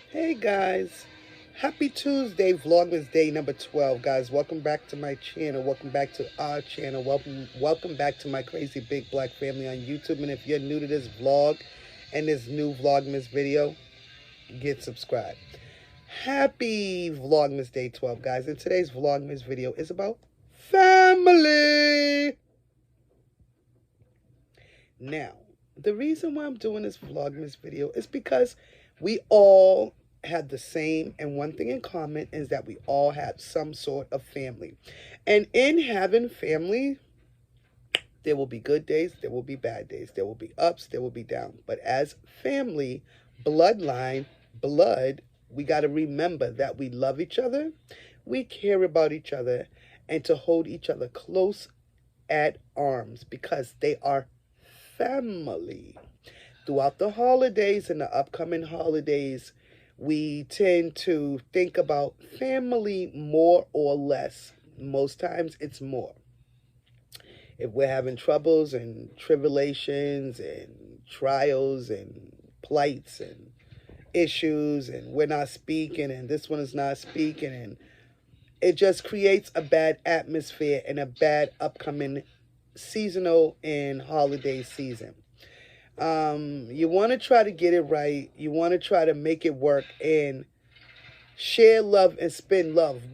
Hey guys, happy Tuesday, Vlogmas day number 12. Guys, welcome back to my channel. Welcome back to our channel. Welcome back to my crazy big black family on YouTube. And if you're new to this vlog and this new Vlogmas video, get subscribed. Happy Vlogmas day 12, guys. And today's Vlogmas video is about family. Now, the reason why I'm doing this Vlogmas video is because we all have the same and one thing in common is that we all have some sort of family. And in having family, there will be good days, there will be bad days, there will be ups, there will be downs. But as family, bloodline, blood, we got to remember that we love each other, we care about each other, and to hold each other close at arms because they are family. Throughout the holidays and the upcoming holidays, we tend to think about family more or less. Most times it's more. If we're having troubles and tribulations and trials and plights and issues and we're not speaking and this one is not speaking, and it just creates a bad atmosphere and a bad upcoming seasonal and holiday season. You want to try to get it right. You want to try to make it work and share love and spend love